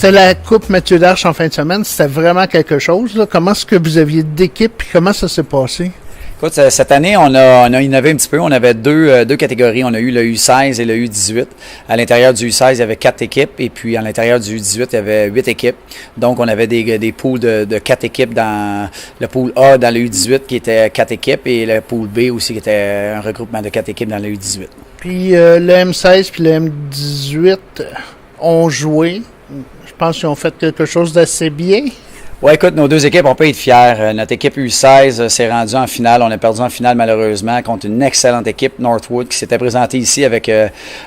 C'était la Coupe Mathieu Darche en fin de semaine. C'était vraiment quelque chose, là. Comment est-ce que vous aviez d'équipe et comment ça s'est passé? Écoute, cette année, on a innové un petit peu. On avait deux catégories. On a eu le U16 et le U18. À l'intérieur du U16, il y avait 4 équipes. Et puis, à l'intérieur du U18, il y avait 8 équipes. Donc, on avait des pools de 4 équipes dans le pool A dans le U18 qui était 4 équipes et le pool B aussi qui était un regroupement de 4 équipes dans le U18. Puis, le M16 puis le M18 ont joué. Je pense qu'ils ont fait quelque chose d'assez bien. Oui, écoute, nos deux équipes, on peut être fiers. Notre équipe U16 s'est rendue en finale. On a perdu en finale, malheureusement, contre une excellente équipe, Northwood, qui s'était présentée ici avec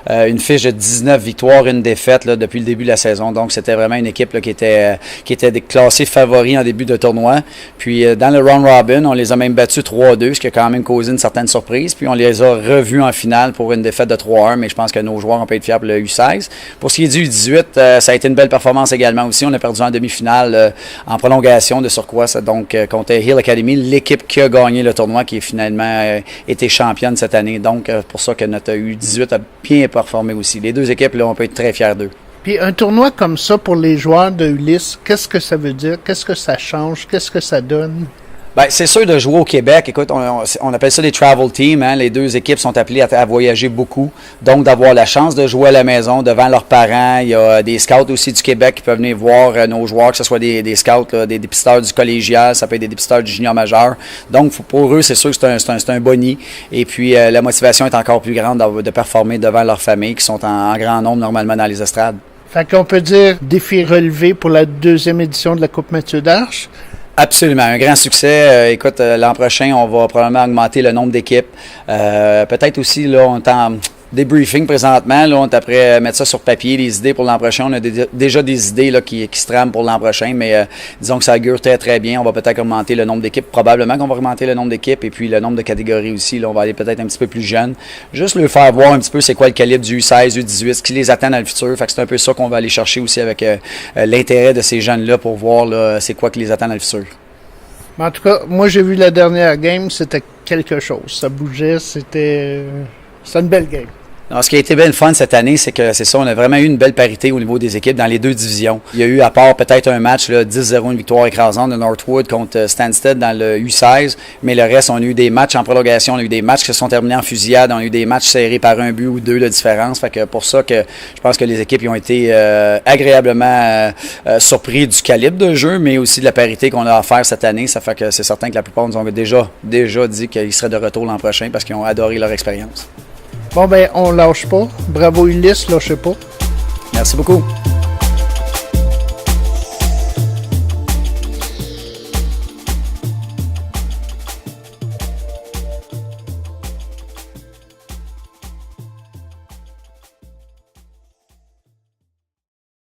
une fiche de 19 victoires, une défaite là, depuis le début de la saison. Donc, c'était vraiment une équipe là, qui était classée favori en début de tournoi. Puis, dans le round robin, on les a même battus 3-2, ce qui a quand même causé une certaine surprise. Puis, on les a revus en finale pour une défaite de 3-1, mais je pense que nos joueurs, on peut être fiers pour le U16. Pour ce qui est du U18, ça a été une belle performance également aussi. On a perdu en demi-finale en prolongation de surcroît, donc contre Hill Academy, l'équipe qui a gagné le tournoi, qui a finalement été championne cette année. Donc, pour ça que notre U18 a bien performé aussi. Les deux équipes, là, on peut être très fiers d'eux. Puis un tournoi comme ça pour les joueurs de Ulysse, qu'est-ce que ça veut dire? Qu'est-ce que ça change? Qu'est-ce que ça donne? Bien, c'est sûr de jouer au Québec. Écoute, on appelle ça des travel teams. Hein? Les deux équipes sont appelées à voyager beaucoup. Donc, d'avoir la chance de jouer à la maison devant leurs parents. Il y a des scouts aussi du Québec qui peuvent venir voir nos joueurs, que ce soit des scouts, là, des dépisteurs du collégial, ça peut être des dépisteurs du junior majeur. Donc, pour eux, c'est sûr que c'est un boni. Et puis, la motivation est encore plus grande de performer devant leurs familles qui sont en grand nombre normalement dans les estrades. Fait qu'on peut dire défi relevé pour la deuxième édition de la Coupe Mathieu Darche. Absolument, un grand succès. Écoute, l'an prochain, on va probablement augmenter le nombre d'équipes. Peut-être aussi, là, on est en débriefing présentement. Là, on est après mettre ça sur papier, les idées pour l'an prochain. On a déjà des idées là, qui se trament pour l'an prochain, mais disons que ça augure très, très bien. On va peut-être augmenter le nombre d'équipes. Probablement qu'on va augmenter le nombre d'équipes et puis le nombre de catégories aussi. Là, on va aller peut-être un petit peu plus jeune. Juste leur faire voir un petit peu c'est quoi le calibre du U16, U18, ce qui les attend dans le futur. Fait que c'est un peu ça qu'on va aller chercher aussi avec l'intérêt de ces jeunes-là pour voir là, c'est quoi qui les attend dans le futur. En tout cas, moi j'ai vu la dernière game, c'était quelque chose. Ça bougeait, c'était une belle game. Alors, ce qui a été bien le fun cette année, c'est que c'est ça, on a vraiment eu une belle parité au niveau des équipes dans les deux divisions. Il y a eu, à part peut-être un match, là, 10-0, une victoire écrasante de Northwood contre Stansted dans le U16, mais le reste, on a eu des matchs en prolongation, on a eu des matchs qui se sont terminés en fusillade, on a eu des matchs serrés par un but ou deux de différence. Fait que pour ça que je pense que les équipes ont été agréablement surpris du calibre de jeu, mais aussi de la parité qu'on a offert cette année. Ça fait que c'est certain que la plupart nous ont déjà dit qu'ils seraient de retour l'an prochain parce qu'ils ont adoré leur expérience. Bon, ben, on lâche pas. Bravo Ulysse, lâchez pas. Merci beaucoup.